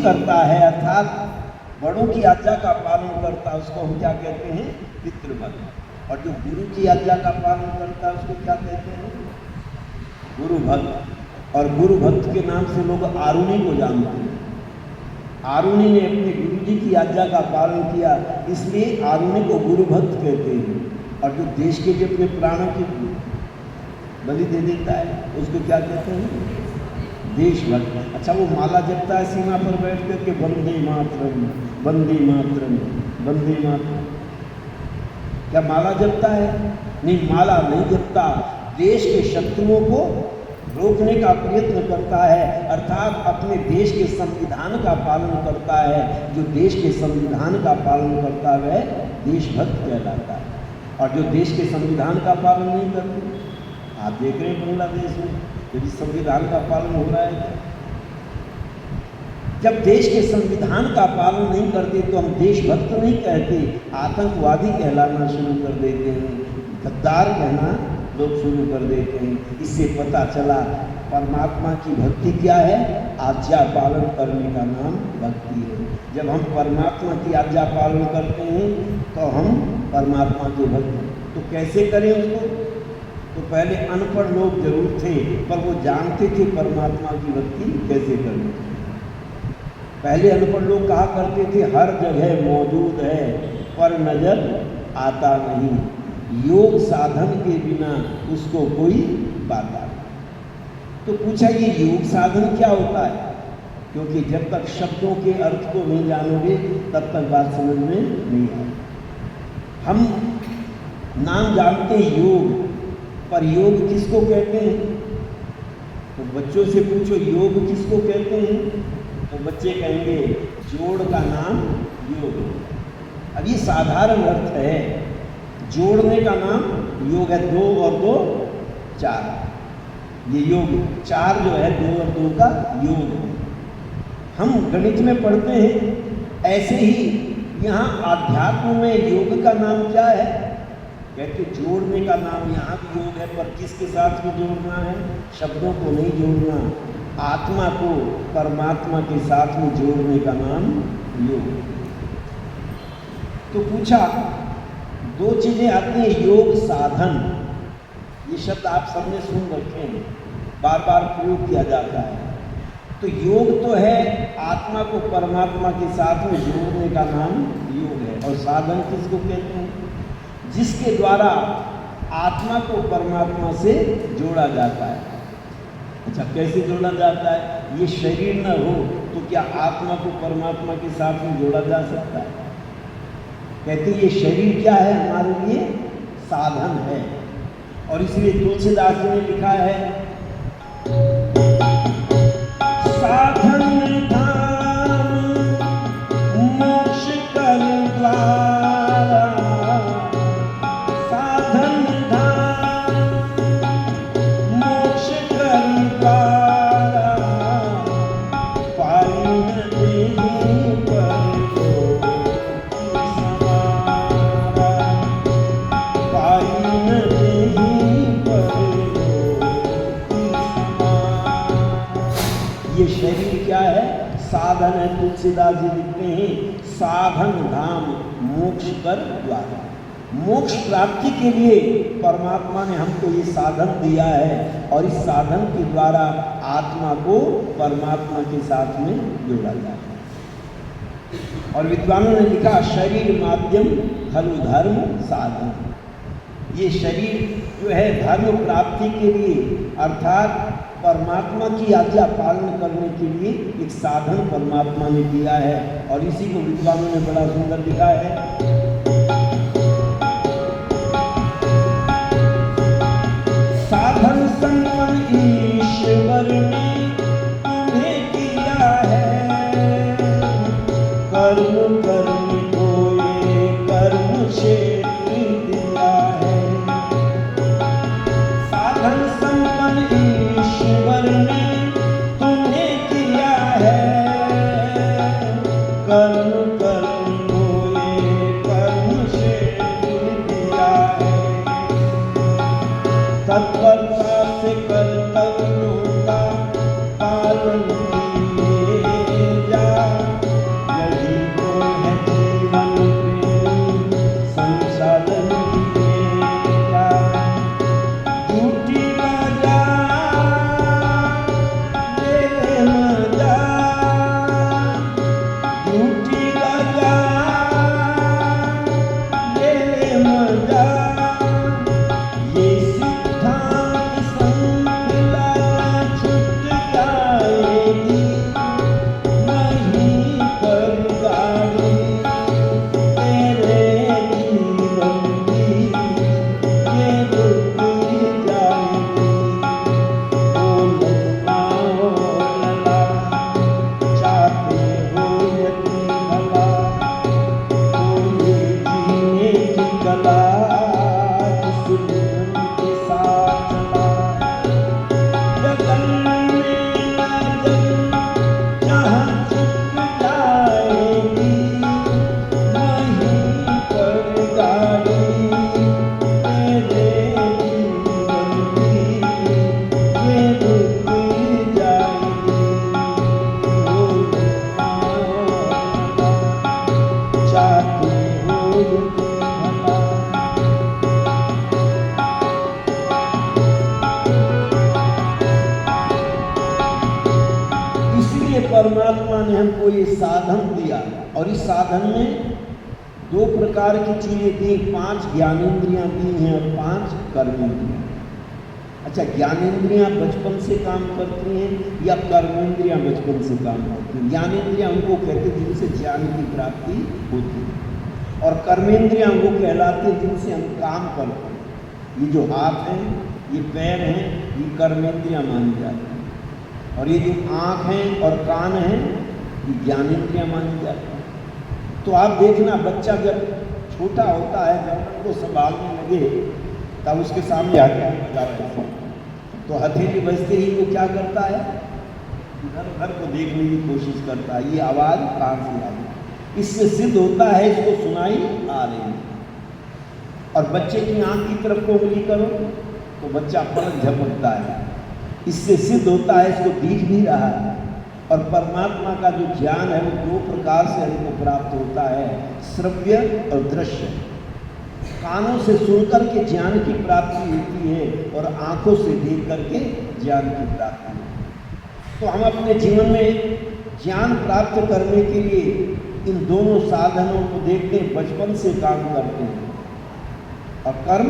करता है अर्थात बड़ों की आज्ञा का पालन करता है उसको हम क्या कहते हैं? पितृभक्त। और जो गुरु की आज्ञा का पालन करता है उसको क्या कहते हैं? गुरु भक्त। और गुरु भक्त के नाम से लोग आरुणि को जानते हैं। आरुणि ने अपने गुरु जी की आज्ञा का पालन किया, इसलिए आरुणि को गुरु भक्त कहते हैं। और जो देश के लिए अपने प्राणों की बलि दे देता है उसको क्या कहते हैं? देशभक्त। अच्छा, वो माला जपता है सीमा पर बैठ करके, वंदे मातरम वंदे मातरम वंदे मातरम। क्या माला जपता है? नहीं, माला नहीं जपता। देश के शत्रुओं को रोकने का प्रयत्न करता है, अर्थात अपने देश के संविधान का पालन करता है। जो देश के संविधान का पालन करता है वह देशभक्त कहलाता है। और जो देश के संविधान का पालन नहीं करते, आप देख रहे हैं बांग्लादेश में यदि संविधान का पालन हो रहा है, जब देश के संविधान का पालन नहीं करते तो हम देशभक्त नहीं कहते, आतंकवादी कहलाना शुरू कर देते हैं, गद्दार कहना लोग शुरू कर देते हैं। इससे पता चला परमात्मा की भक्ति क्या है? आज्ञा पालन करने का नाम भक्ति है। जब हम परमात्मा की आज्ञा पालन करते हैं तो हम परमात्मा के भक्त हैं। तो कैसे करें उसको? तो पहले अनपढ़ लोग जरूर थे, पर वो जानते थे परमात्मा की भक्ति कैसे करनी। पहले अनपढ़ लोग कहा करते थे हर जगह मौजूद है पर नजर आता नहीं, योग साधन के बिना उसको कोई पाता नहीं। तो पूछा ये योग साधन क्या होता है? क्योंकि जब तक शब्दों के अर्थ को नहीं जानोगे तब तक बात समझ में नहीं आएगी। हम नाम जानते हैं योग, पर योग किसको कहते हैं? तो बच्चों से पूछो योग किसको कहते हैं, तो बच्चे कहेंगे जोड़ का नाम योग। अब ये साधारण अर्थ है, जोड़ने का नाम योग है। 2 और 2 4, ये योग 4 जो है 2 और 2 का योग है। हम गणित में पढ़ते हैं, ऐसे ही यहाँ आध्यात्म में योग का नाम क्या है? कहते जोड़ने का नाम यहाँ भी योग है, पर किसके साथ में जोड़ना है? शब्दों को नहीं जोड़ना, आत्मा को परमात्मा के साथ में जोड़ने का नाम योग। तो पूछा 2 चीजें आती हैं, योग साधन। ये शब्द आप सबने सुन रखे हैं, बार बार प्रयोग किया जाता है। तो योग तो है आत्मा को परमात्मा के साथ में जोड़ने का नाम योग है। और साधन किसको कहते हैं? जिसके द्वारा आत्मा को परमात्मा से जोड़ा जाता है। अच्छा, कैसे जोड़ा जाता है? ये शरीर न हो तो क्या आत्मा को परमात्मा के साथ में जोड़ा जा सकता है? कहते ये शरीर क्या है? हमारे लिए साधन है। और इसलिए तुलसीदास जी ने लिखा है साधन धाम मोक्ष कर द्वारा, साधन धाम मोक्ष कर द्वारा, पाई न देहि पर ये शरीर क्या है? साधन है। तुलसीदास जी लिखते हैं साधन धाम मोक्ष कर द्वारा। मोक्ष प्राप्ति के लिए परमात्मा ने हमको ये साधन दिया है, और इस साधन के द्वारा आत्मा को परमात्मा के साथ में जोड़ा जाता है। और विद्वानों ने लिखा शरीर माध्यम खलु धर्म साधन। ये शरीर जो है धर्म प्राप्ति के लिए अर्थात परमात्मा की आज्ञा पालन करने के लिए एक साधन परमात्मा ने दिया है। और इसी को विद्वानों ने बड़ा सुंदर लिखा है साधन संपन्न ईश्वर ने तुम्हें किया है, कर्म कर्म कोई कर्म क्षेत्र दिया है। साधन संपन्न ईश्वर ने तुम्हें किया है, कर्म कर्म कोई परमात्मा ने हमको ये साधन दिया और इस साधन में 2 प्रकार की चीजें दी, 5 ज्ञानेंद्रियां दी हैं और 5 कर्मेंद्रियां। अच्छा, ज्ञानेंद्रियां बचपन से काम करती हैं या कर्मेंद्रियां बचपन से काम करती हैं? ज्ञानेंद्रियां उनको कहते हैं जिनसे ज्ञान की प्राप्ति होती है और कर्मेंद्रियां वो कहलाती हैं जिनसे हम काम करते हैं। ये जो हाथ हैं, ये पैर हैं, ये कर्मेंद्रियां मानी जाती हैं और ये जो आँख हैं और कान हैं, ये ज्ञानेंद्रियां मानी जाती हैं। तो आप देखना, बच्चा जब छोटा होता है, जब उनको संभालने लगे तब उसके सामने हथेली बजा रहे थे, तो हथेली बजते ही वो क्या करता है, इधर उधर को देखने की कोशिश करता है, ये आवाज़ कहाँ से आई। इससे सिद्ध होता है इसको सुनाई आ रही है। और बच्चे की आँख की तरफ को उंगली करो तो बच्चा पलक झपकता है, इससे सिद्ध होता है इसको दिख भी रहा है। और परमात्मा का जो ज्ञान है वो 2 प्रकार से हमको प्राप्त होता है, श्रव्य और दृश्य। कानों से सुनकर के ज्ञान की प्राप्ति होती है और आंखों से देख करके ज्ञान की प्राप्ति होती है। तो हम अपने जीवन में ज्ञान प्राप्त करने के लिए इन दोनों साधनों को देखते हैं, बचपन से काम करते हैं। और कर्म,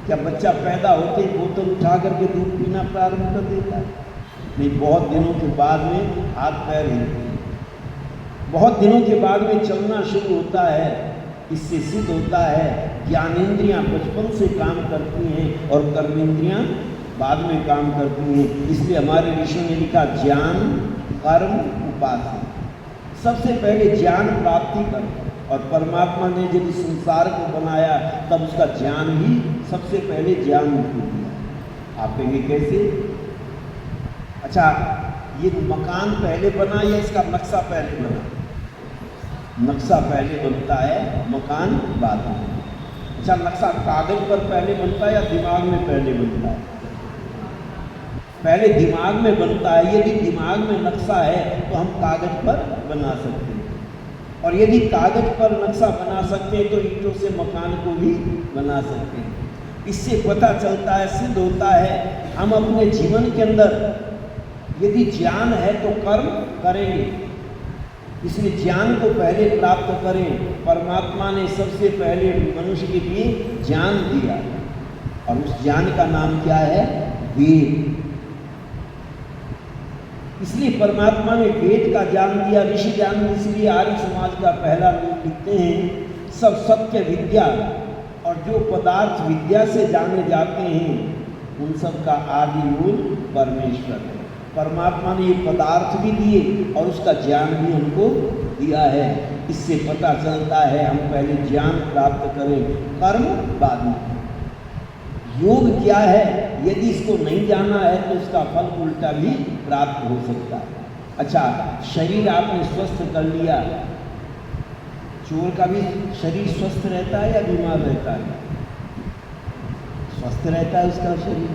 क्या बच्चा पैदा होते ही बोतल उठा करके दूध पीना प्रारंभ कर देता है? नहीं, बहुत दिनों के बाद में हाथ पैर हिलते हैं, बहुत दिनों के बाद में चलना शुरू होता है। इससे सिद्ध होता है ज्ञानेंद्रियां बचपन से काम करती हैं और कर्मेंद्रियां बाद में काम करती हैं। इसलिए हमारे ऋषियों ने लिखा ज्ञान कर्म उपासना। सबसे पहले ज्ञान प्राप्ति करो और परमात्मा ने जब इस संसार को बनाया तब उसका ज्ञान ही सबसे पहले ज्ञान को दिया। आप कहेंगे कैसे? अच्छा, ये मकान पहले बना या इसका नक्शा पहले बना? नक्शा पहले बनता है, मकान बाद में। अच्छा, नक्शा कागज पर पहले बनता है या दिमाग में पहले बनता है? पहले दिमाग में बनता है। यदि दिमाग में नक्शा है तो हम कागज पर बना सकते हैं, और यदि कागज पर नक्शा बना सकते हैं तो ईंटों से मकान को भी बना सकते हैं। इससे पता चलता है, सिद्ध होता है, हम अपने जीवन के अंदर यदि ज्ञान है तो कर्म करेंगे। इसलिए ज्ञान को पहले प्राप्त करें। परमात्मा ने सबसे पहले मनुष्य के लिए ज्ञान दिया और उस ज्ञान का नाम क्या है? वेद। इसलिए परमात्मा ने वेद का ज्ञान दिया, ऋषि ज्ञान। इसलिए आर्य समाज का पहला नियम लिखते हैं, सब सत्य विद्या और जो पदार्थ विद्या से जाने जाते हैं उन सब का आदि मूल परमेश्वर है। परमात्मा ने ये पदार्थ भी दिए और उसका ज्ञान भी हमको दिया है। इससे पता चलता है हम पहले ज्ञान प्राप्त करें, कर्म बाद में। योग क्या है? यदि इसको नहीं जाना है तो इसका फल उल्टा भी प्राप्त हो सकता है। अच्छा, शरीर आपने स्वस्थ कर लिया, चोर का भी शरीर स्वस्थ रहता है या बीमार रहता है? स्वस्थ रहता है उसका शरीर,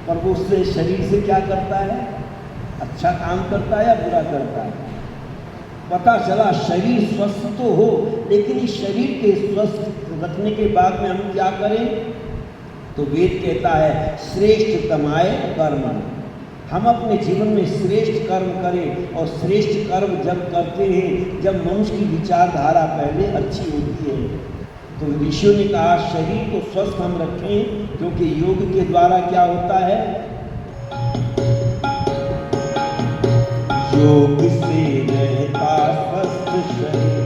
पर वो उससे शरीर से क्या करता है? अच्छा काम करता है या बुरा करता है? पता चला शरीर स्वस्थ तो हो, लेकिन इस शरीर के स्वस्थ रखने के बाद में हम क्या करें? तो वेद कहता है श्रेष्ठ तमाय कर्म। हम अपने जीवन में श्रेष्ठ कर्म करें, और श्रेष्ठ कर्म जब करते हैं जब मनुष्य की विचारधारा पहले अच्छी होती है। तो ऋषियों ने कहा शरीर को स्वस्थ हम रखें, क्योंकि योग के द्वारा क्या होता है? योग से रहता स्वस्थ शरीर,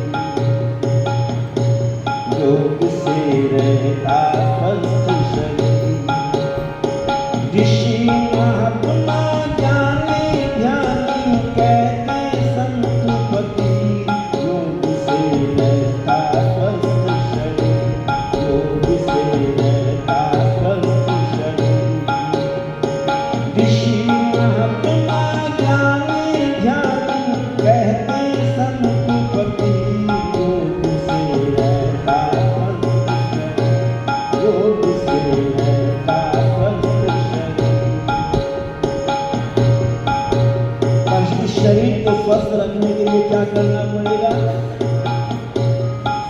योग से रहता स्वस्थ शरीर। ऋषि महात्मा जाने ध्यानी कहते संतपति, योग से रहता स्वस्थ शरीर, योग से रहता स्वस्थ शरीर। ऋषि महात्मा जाने ध्यानी कहते संतपति, योग से रहता स्वस्थ शरीर, योग से रहता स्वस्थ शरीर। पर इस शरीर को स्वस्थ रखने के लिए क्या करना पड़ेगा?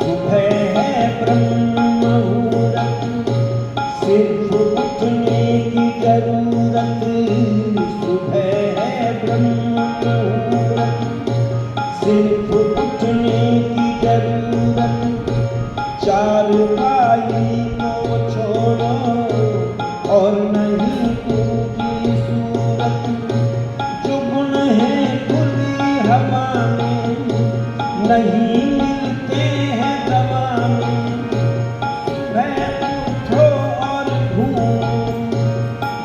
सुबह है ब्रह्म मुहूर्त, सिर्फ उठने की जरूरत। सुबह है ब्रह्म मुहूर्त, सिर्फ उठने की जरूरत, चारपाई को छोड़ो और नहीं पूरी सूरत। जो गुण है खुली हवा में, नहीं मिलते हैं दवा में। मैं उठो और घूमो,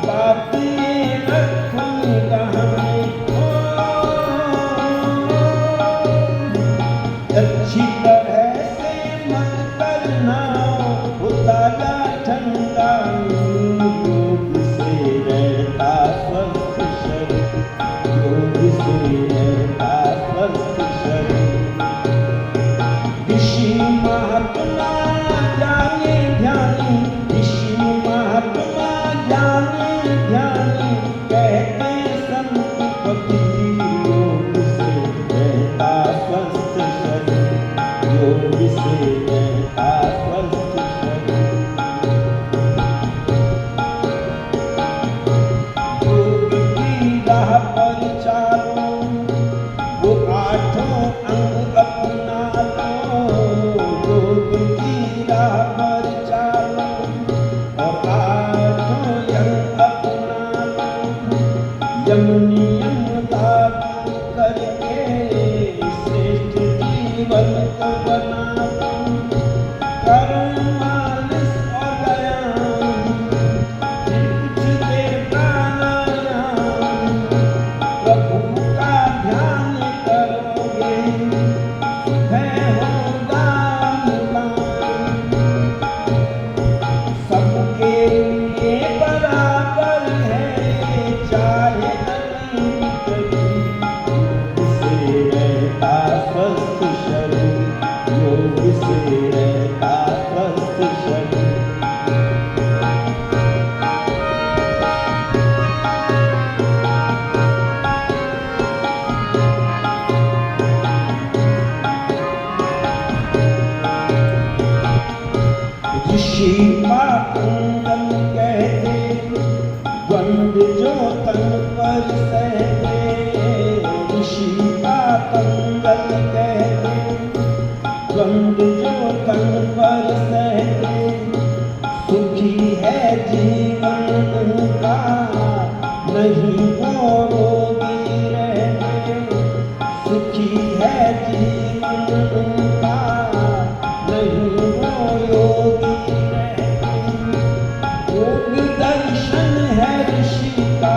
बातें रखो कहाँ। अच्छी तरह से मत करना वो ताजा ठंडा, योग से रहता स्वस्थ शरीर, योग से रहता स्वस्थ शरीर। ऋषि महात्मा जाने ध्यानी, ऋषि महात्मा जाने ध्यानी, कहते संत कबीर योग से रहता स्वस्थ शरीर, योग से रहता स्वस्थ शरीर। योग की राह पर चालो, वो आठों अंग अपना लो। योग की राह पर चालो और आठों अंग अपना लो। यम नियम लागू करके श्रेष्ठ जीवन को बना लो। कर्म मानस और व्यायाम, फिर कुछ देर प्राणायाम। प्रभु का ध्यान करोगे, है होगा मुलायम। सबके लिए बराबर है, चाहे अमीर गरीब, योग से रहता स्वस्थ शरीर, योग से रहता स्वस्थ शरीर। ऋषि पातंजल कहते, द्वंद्व जो तन पर सहते। ऋषि पातंजल कहते, द्वंद्व जो तन पर सहते। सुखी है जीवन उनका, नहीं वो रोगी रहते। सुखी है जीवन उनका, नहीं वो योगी रहते। योग दर्शन है ऋषि का,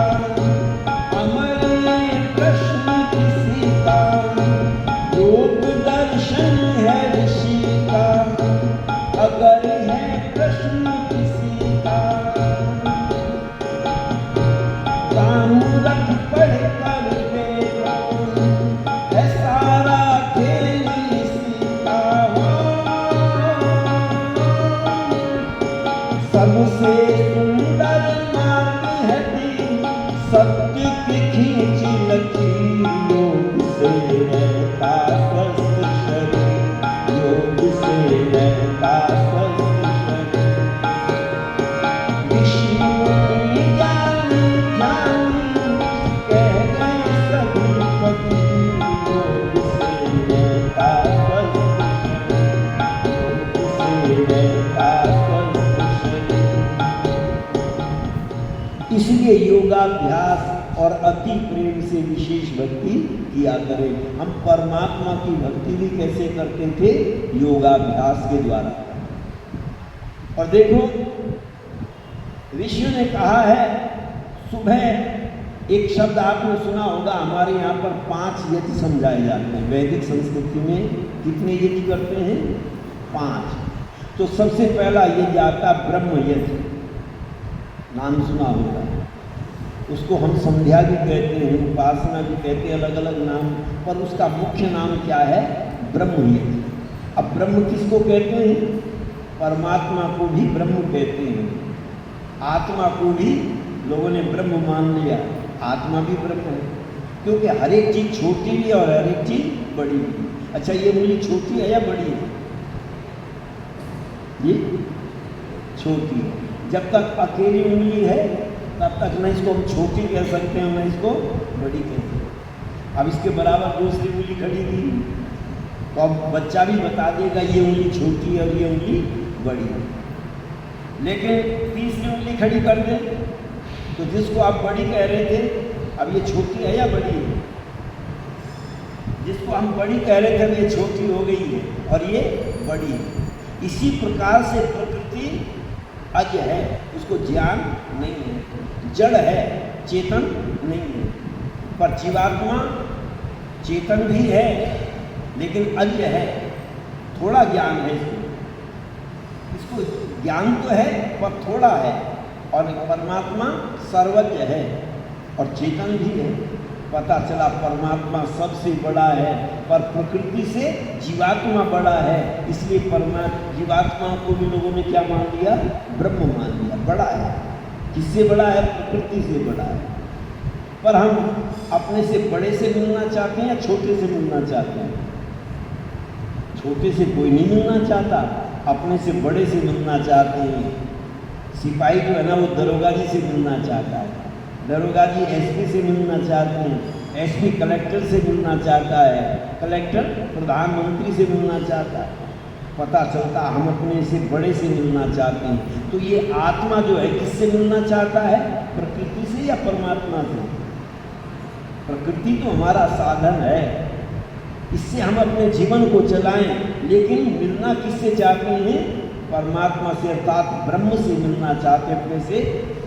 अमर ये प्रश्न किसी का। योग दर्शन है ऋषि का, अगर है प्रश्न किसी का। काम रख पढ़ कर देखो, है सारा खेल इसी का। सबसे सुंदर मार्ग है दीन, सत्य की खींच लकीर। योग से रहता स्वस्थ शरीर, योग से रहता स्वस्थ शरीर। ऋषि मुनि ज्ञानी ध्यानी, कह गए सभी कबीर। योग से रहता स्वस्थ शरीर, योग से रहता स्वस्थ शरीर। इसलिए योगाभ्यास और अति प्रेम से विशेष भक्ति किया करें। हम परमात्मा की भक्ति भी कैसे करते थे? योगाभ्यास के द्वारा। और देखो, ऋषियों ने कहा है, सुबह एक शब्द आपने सुना होगा, हमारे यहाँ पर 5 यज्ञ समझाए जाते हैं। वैदिक संस्कृति में कितने यज्ञ करते हैं? 5। तो सबसे पहला यज्ञ आता ब्रह्म यज्ञ, नाम सुना होगा। उसको हम संध्या भी कहते हैं, उपासना भी कहते हैं, अलग अलग नाम, पर उसका मुख्य नाम क्या है? ब्रह्म यज्ञ। अब ब्रह्म किसको कहते हैं? परमात्मा को भी ब्रह्म कहते हैं। आत्मा को भी लोगों ने ब्रह्म मान लिया, आत्मा भी ब्रह्म है, क्योंकि हर एक चीज छोटी भी है और हर एक चीज बड़ी भी। अच्छा, ये उंगली छोटी है या बड़ी है? ये छोटी है। जब तक अकेली उंगली है तब तक न इसको हम छोटी कह सकते हैं, न इसको बड़ी कह सकते हैं। अब इसके बराबर दूसरी उंगली खड़ी की, तो अब बच्चा भी बता देगा ये उंगली छोटी है और ये उंगली बड़ी है। लेकिन तीसरी उंगली खड़ी कर दे तो जिसको आप बड़ी कह रहे थे, अब ये छोटी है या बड़ी है? जिसको हम बड़ी कह रहे थे अब ये छोटी हो गई है और ये बड़ी है। इसी प्रकार से प्रकृति अज है, उसको ज्ञान नहीं है, जड़ है, चेतन नहीं है। पर जीवात्मा चेतन भी है लेकिन अज है, थोड़ा ज्ञान है इसको ज्ञान तो है पर थोड़ा है। और परमात्मा सर्वज्ञ है और चेतन भी है। पता चला परमात्मा सबसे बड़ा है पर प्रकृति से जीवात्मा बड़ा है, इसलिए जीवात्मा को भी लोगों ने क्या मान लिया? ब्रह्म मान लिया, बड़ा है। किससे बड़ा है? प्रकृति से बड़ा है। पर हम अपने से बड़े से मिलना चाहते हैं या छोटे से मिलना चाहते हैं? छोटे से कोई नहीं मिलना चाहता, अपने से बड़े से मिलना चाहते हैं। सिपाही जो है ना वो दरोगा जी से मिलना चाहता है, दरोगा जी एसपी से मिलना चाहते हैं, एसपी कलेक्टर से मिलना चाहता है, कलेक्टर प्रधानमंत्री से मिलना चाहता है। पता चलता हम अपने से बड़े से मिलना चाहते हैं। तो ये आत्मा जो है किससे मिलना चाहता है? प्रकृति से या परमात्मा से? प्रकृति तो हमारा साधन है, इससे हम अपने जीवन को चलाएं, लेकिन मिलना किससे चाहते हैं? परमात्मा से, अर्थात ब्रह्म से मिलना चाहते हैं। अपने से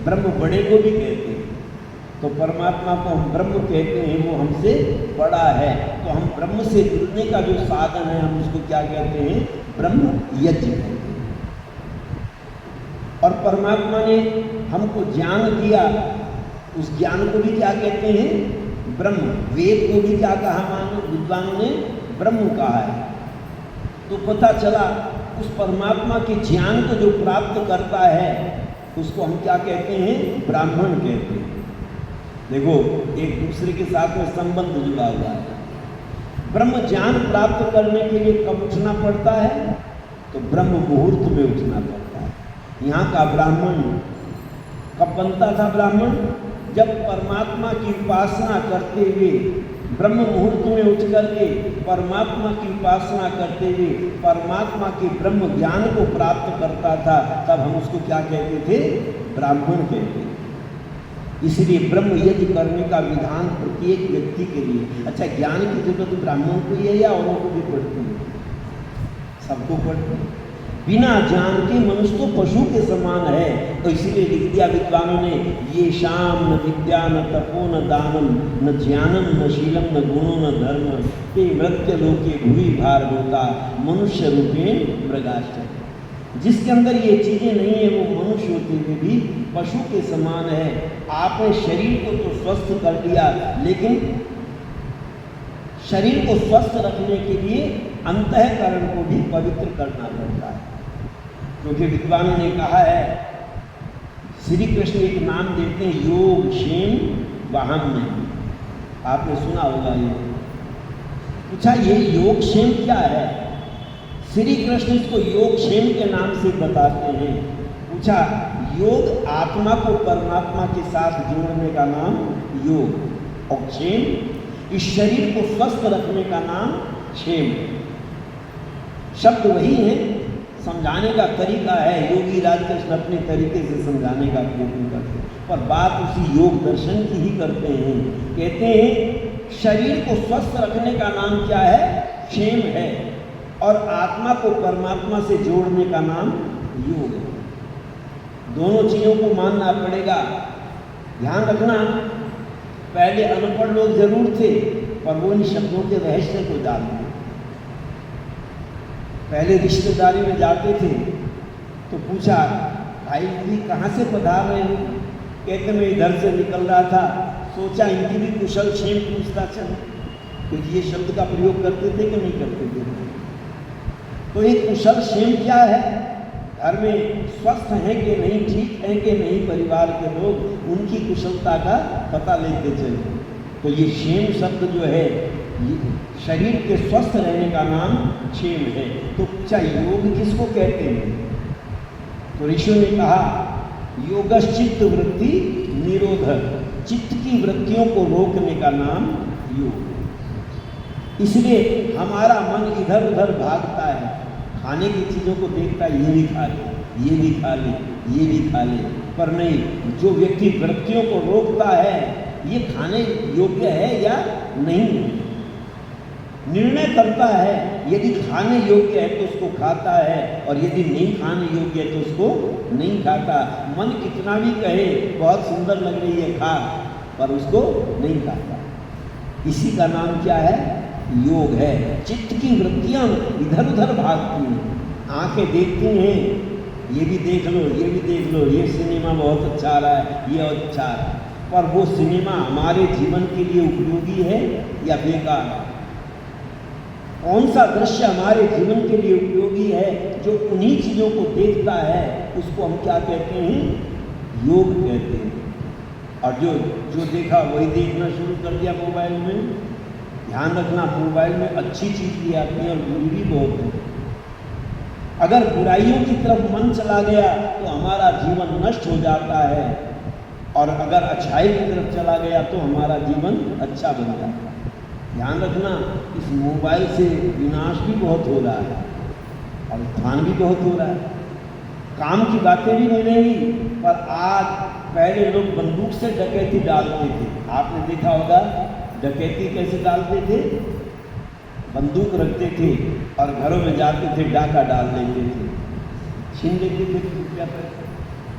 ब्रह्म बड़े को भी कहते हैं, तो परमात्मा को हम ब्रह्म कहते हैं, वो हमसे बड़ा है। तो हम ब्रह्म से मिलने का जो साधन है हम उसको क्या कहते हैं? ब्रह्म यज्ञ कहते हैं। और परमात्मा ने हमको ज्ञान दिया, उस ज्ञान को भी क्या कहते हैं? ब्रह्म। वेद को भी क्या कहा विद्वानों ने? ब्रह्म कहा है। तो पता चला उस परमात्मा के ज्ञान को जो प्राप्त करता है उसको हम क्या कहते हैं? ब्राह्मण कहते हैं। देखो एक दूसरे के साथ में संबंध जुड़ा हुआ है। ब्रह्म ज्ञान प्राप्त करने के लिए कब उठना पड़ता है? तो ब्रह्म मुहूर्त में उठना पड़ता है। यहाँ का ब्राह्मण कब बनता था? ब्राह्मण जब परमात्मा की उपासना करते हुए, ब्रह्म मुहूर्त में उठ करके परमात्मा की उपासना करते हुए परमात्मा के ब्रह्म ज्ञान को प्राप्त करता था, तब हम उसको क्या कहते थे? ब्राह्मण कहते थे। इसलिए ब्रह्म यज्ञ करने का विधान प्रत्येक व्यक्ति के लिए। अच्छा, ज्ञान की जरूरत ब्राह्मण को ही है या औरों को भी पड़ती है? सबको पड़ती है। बिना ज्ञान के मनुष्य तो पशु के समान है। तो इसीलिए लिख दिया विद्वानों ने, ये शाम न विद्या न तपो न दानम न ज्ञानम न शीलम न गुणो न धर्म ते मृत्य लोके भूरि भार होता मनुष्य रूपेण मृगाश्चर्य। जिसके अंदर ये चीज़ें नहीं है वो मनुष्य होते हुए भी पशु के समान है। आपने शरीर को तो स्वस्थ कर दिया, लेकिन शरीर को स्वस्थ रखने के लिए अंतःकरण को भी पवित्र करना पड़ता है। क्योंकि विद्वानों ने कहा है, श्री कृष्ण एक नाम देते हैं योग क्षेम वाहन में, आपने सुना होगा ये। पूछा ये योग क्षेम क्या है? श्री कृष्ण इसको योग क्षेम के नाम से बताते हैं। पूछा योग आत्मा को परमात्मा के साथ जोड़ने का नाम योग, और क्षेम इस शरीर को स्वस्थ रखने का नाम क्षेम। शब्द वही है, समझाने का तरीका है। योगी राजकृष्ण अपने तरीके से समझाने का प्रयत्न करते हैं, पर बात उसी योग दर्शन की ही करते हैं। कहते हैं शरीर को स्वस्थ रखने का नाम क्या है? क्षेम है, और आत्मा को परमात्मा से जोड़ने का नाम योग है। दोनों चीज़ों को मानना पड़ेगा। ध्यान रखना, पहले अनपढ़ लोग जरूर थे, पर वो इन शब्दों के रहस्य को जानते। पहले रिश्तेदारी में जाते थे तो पूछा, भाई जी कहाँ से पधार रहे हो? कहते मैं इधर से निकल रहा था, सोचा इनकी भी कुशल क्षेम पूछता चल। क्योंकि ये शब्द का प्रयोग करते थे कि नहीं करते थे? तो ये कुशल क्षेम क्या है? घर में स्वस्थ हैं कि नहीं, ठीक हैं कि नहीं परिवार के लोग, उनकी कुशलता का पता लेते चले। तो ये क्षेम शब्द जो है शरीर के स्वस्थ रहने का नाम क्षेम है। तो क्या योग किसको कहते हैं? तो ऋषियों ने कहा योगश्चित्त वृत्ति निरोधक, चित्त की वृत्तियों को रोकने का नाम योग। इसलिए हमारा मन इधर उधर भागता है, खाने की चीज़ों को देखता है, ये भी खा ले, ये भी खा ले, ये भी खा ले, पर नहीं, जो व्यक्ति वृत्तियों को रोकता है ये खाने योग्य है या नहीं, निर्णय करता है, यदि खाने योग्य है तो उसको खाता है और यदि नहीं खाने योग्य है तो उसको नहीं खाता। मन कितना भी कहे बहुत सुंदर लग रही है खा, पर उसको नहीं खाता। इसी का नाम क्या है? योग है। चित्त की वृत्तियां इधर उधर भागती हैं, आंखें देखती हैं, ये भी देख लो, ये भी देख लो, ये सिनेमा बहुत अच्छा आ रहा है, ये बहुत अच्छा आ रहा है, पर वो सिनेमा हमारे जीवन के लिए उपयोगी है या बेकार है? कौन सा दृश्य हमारे जीवन के लिए उपयोगी है? जो उन्हीं चीज़ों को देखता है उसको हम क्या कहते हैं? योग कहते हैं। और जो देखा वही देखना शुरू कर दिया मोबाइल में। ध्यान रखना, मोबाइल में अच्छी चीज़ भी आती है और बुरी भी बहुत है। अगर बुराइयों की तरफ मन चला गया तो हमारा जीवन नष्ट हो जाता है, और अगर अच्छाई की तरफ चला गया तो हमारा जीवन अच्छा बन जाता है। ध्यान रखना, इस मोबाइल से विनाश भी बहुत हो रहा है और उत्थान भी बहुत हो रहा है। काम की बातें भी मिलेंगी, पर आज पहले लोग बंदूक से डकैती डालते थे, आपने देखा होगा। डकैती कैसे डालते थे? बंदूक रखते थे और घरों में जाते थे, डाका डाल देते थे, छीन लेते थे रुपया पैसा।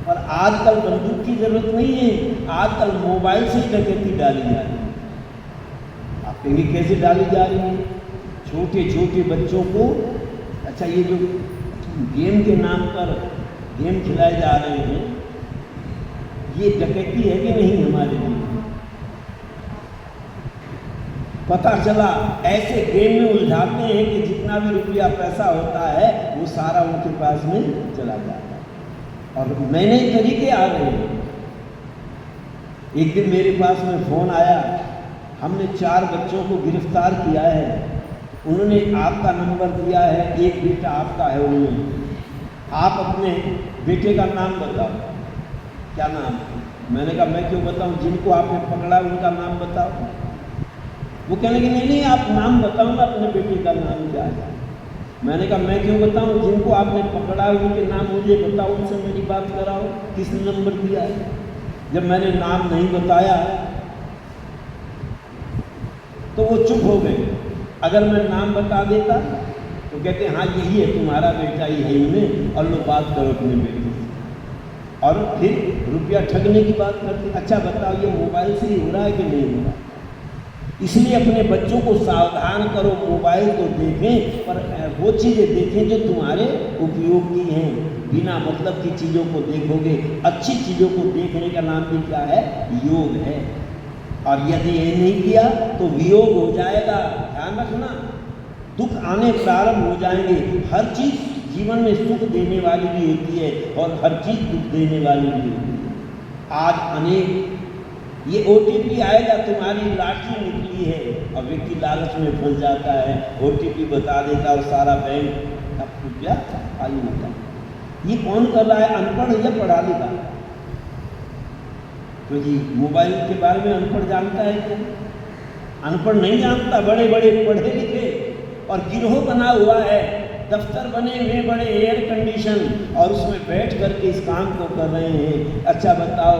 पर आजकल बंदूक की जरूरत नहीं है, आजकल मोबाइल से ही डकैती डाली जा रही है। आप कहेंगे कैसे डाली जा रही है? छोटे छोटे बच्चों को, अच्छा ये जो गेम के नाम पर गेम खिलाए जा रहे हैं, ये डकैती है कि नहीं हमारे लिए? पता चला ऐसे गेम में उलझाते हैं कि जितना भी रुपया पैसा होता है वो सारा उनके पास में चला जाता है, और नए नए तरीके आ रहे हैं। एक दिन मेरे पास में फ़ोन आया, हमने 4 बच्चों को गिरफ्तार किया है, उन्होंने आपका नंबर दिया है, एक बेटा आपका है उन्होंने, आप अपने बेटे का नाम बताओ। क्या नाम? मैंने कहा मैं क्यों बताऊं, जिनको आपने पकड़ा उनका नाम बताओ। वो कहने लगे नहीं आप नाम बताओ ना, अपने बेटे का नाम क्या है। मैंने कहा मैं क्यों बताऊं, जिनको आपने पकड़ा उनके नाम मुझे बताओ, उनसे मेरी बात कराओ, किसने नंबर दिया है। जब मैंने नाम नहीं बताया तो वो चुप हो गए। अगर मैं नाम बता देता तो कहते हाँ यही है तुम्हारा बेटा, यही उन्हें, और लो बात करो अपने बेटे से, और फिर रुपया ठगने की बात करते। अच्छा बताओ ये मोबाइल से ही हो रहा है कि नहीं हो रहा? इसलिए अपने बच्चों को सावधान करो, मोबाइल तो देखें पर वो चीज़ें देखें जो तुम्हारे उपयोग की हैं। बिना मतलब की चीज़ों को देखोगे, अच्छी चीज़ों को देखने का नाम भी क्या है? योग है। और यदि ये नहीं किया तो वियोग हो जाएगा। ध्यान रखना, दुख आने प्रारंभ हो जाएंगे। हर चीज़ जीवन में सुख देने वाली भी होती है और हर चीज़ दुख देने वाली भी होती है। आज अनेक ये OTP आएगा, तुम्हारी लॉटरी निकली है, और व्यक्ति लालच में फंस जाता है, OTP बता देता और सारा बैंक का रुपया खाली होता है। ये कौन कर रहा है? अनपढ़ या पढ़ा लिखा? तो जी मोबाइल के बारे में अनपढ़ जानता है क्या? अनपढ़ नहीं जानता, बड़े बड़े पढ़े लिखे और गिरोह बना हुआ है, दफ्तर बने हुए बड़े एयर कंडीशन, और उसमें बैठ करके इस काम को कर रहे हैं। अच्छा बताओ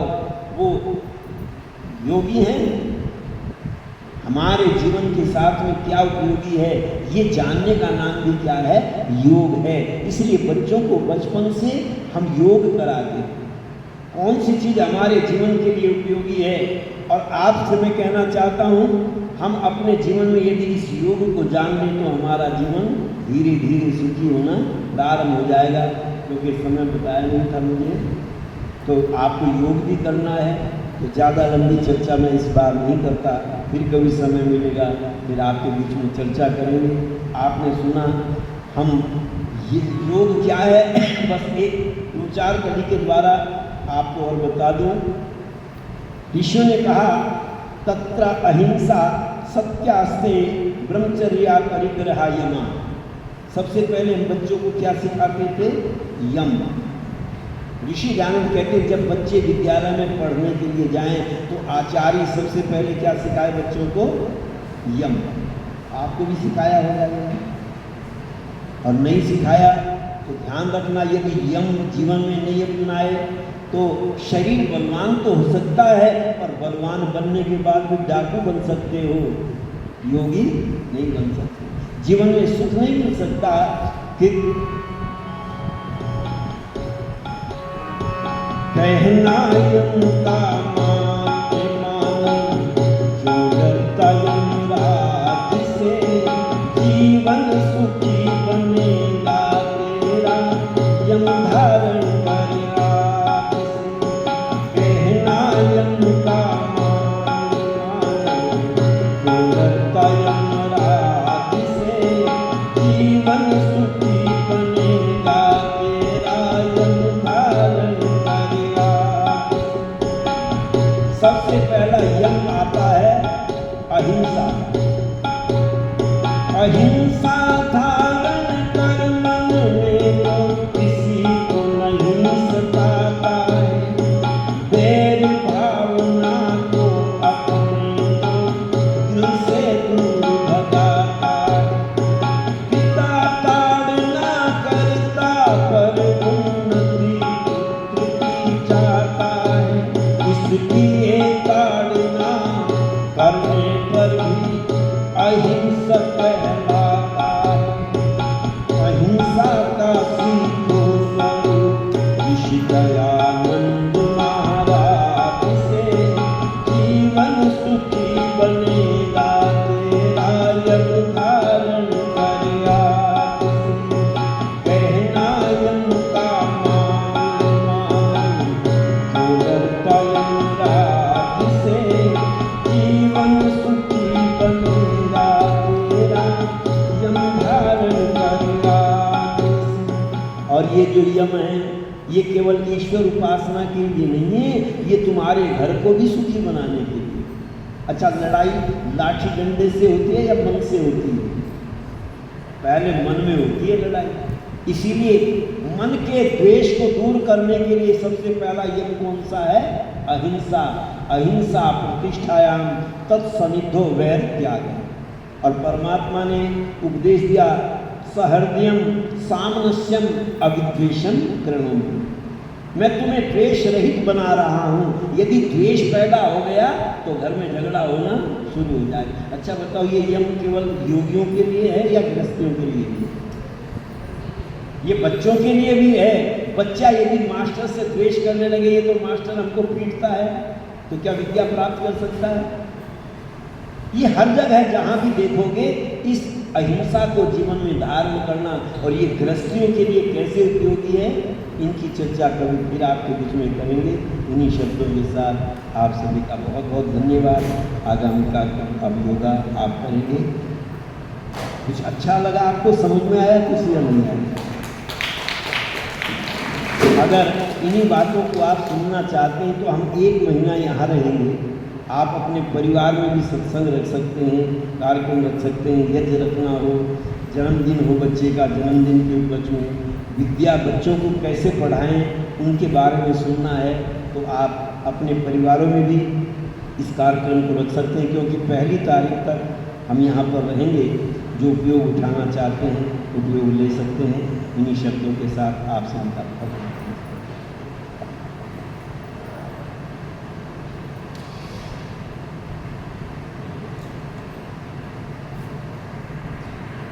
वो योगी हैं? हमारे जीवन के साथ में क्या उपयोगी है ये जानने का नाम भी क्या है? योग है। इसलिए बच्चों को बचपन से हम योग कराते हैं, कौन सी चीज़ हमारे जीवन के लिए उपयोगी है। और आपसे मैं कहना चाहता हूँ, हम अपने जीवन में यदि इस योग को जान लें तो हमारा जीवन धीरे धीरे सुखी होना प्रारंभ हो जाएगा। क्योंकि समय बताया नहीं था मुझे, तो आपको योग भी करना है, तो ज़्यादा लंबी चर्चा मैं इस बार नहीं करता, फिर कभी समय मिलेगा फिर आपके बीच में चर्चा करेंगे। आपने सुना हम ये योग क्या है, बस एक 2-4 कड़ी के द्वारा आपको और बता दूं। ऋषियों ने कहा तत्र अहिंसा सत्यास्ते ब्रह्मचर्या परिग्रहा यमा। सबसे पहले हम बच्चों को क्या सिखाते थे? यम। ऋषि ज्ञानंद कहते हैं जब बच्चे विद्यालय में पढ़ने के लिए जाएं तो आचार्य सबसे पहले क्या सिखाए बच्चों को? यम। आपको भी सिखाया हो जाएगा, और नहीं सिखाया तो ध्यान रखना, यदि यम जीवन में नहीं अपनाए तो शरीर बलवान तो हो सकता है, पर बलवान बनने के बाद भी डाकू बन सकते हो, योगी नहीं बन सकते। जीवन में सुख नहीं मिल सकता कि कहना यम का जीवन सुखी बनेगा तेरा, यम धारण करेगा। कहना यम का यमराज से, जीवन सुखी बनेगा तेरा, यम धारण करेगा। सबसे पहला यम आता है अहिंसा। अहिंसा धारण कर मन में तो किसी को नहीं सताता है, बैर भावना को अपने दिल से दूर भगाता है। पिता ताड़ना करता पर उन्नति त्रुटि चाहता है, इसलिए ताड़ना करने पर भी अहिंसक कहलाता है। अहिंसा का सीखो स्वरूप ऋषि दयानंद महाराज से, जीवन सुखी बनेगा तेरा, यम धारण करेगा। कहना यम का मान जो डरता यमराज से, जीवन सुखी बनेगा तेरा, यम धारण करेगा। और ये जो यम है ये केवल ईश्वर उपासना के लिए नहीं है, ये तुम्हारे घर को भी सुखी बनाने के लिए। अच्छा, लड़ाई लाठी डंडे से होती है या मन से होती है? पहले मन में होती है लड़ाई। इसीलिए मन के द्वेष को दूर करने के लिए सबसे पहला यम कौन सा है? अहिंसा। अहिंसा प्रतिष्ठायाम तत्सनिधो वैर त्याग। और परमात्मा ने उपदेश दिया, सहृदयम सामनस्यम अविद्वेषम कृणोमि। मैं तुम्हें द्वेष रहित बना रहा हूँ। यदि द्वेष पैदा हो गया तो घर में झगड़ा होना शुरू हो जाए। अच्छा बताओ, ये यम केवल योगियों के लिए है या गृहस्थियों के लिए भी? ये बच्चों के लिए भी है। बच्चा यदि मास्टर से द्वेष करने लगे, ये तो मास्टर हमको पीटता है, तो क्या विद्या प्राप्त कर सकता है? ये हर जगह जहाँ भी देखोगे इस अहिंसा को जीवन में धारण करना, और ये गृहस्थियों के लिए कैसे उपयोगी है, इनकी चर्चा कभी फिर आपके बीच में करेंगे। इन्हीं शब्दों के साथ आप सभी का बहुत बहुत धन्यवाद। आगामी कार्यक्रम अब योगा आप करेंगे। कुछ अच्छा लगा आपको, समझ में आया कुछ या नहीं आया? अगर इन्हीं बातों को आप सुनना चाहते हैं तो हम 1 महीना यहाँ रहेंगे। आप अपने परिवार में भी सत्संग रख सकते हैं, कार्यक्रम रख सकते हैं, यज्ञ रखना हो, जन्मदिन हो बच्चे का, जन्मदिन के उपलक्ष्य में विद्या बच्चों को कैसे पढ़ाएं उनके बारे में सुनना है, तो आप अपने परिवारों में भी इस कार्यक्रम को रख सकते हैं। क्योंकि 1 तारीख तक हम यहाँ पर रहेंगे। जो उपयोग उठाना चाहते हैं उपयोग ले सकते हैं। इन्हीं शब्दों के साथ आपसे विदा करते हैं।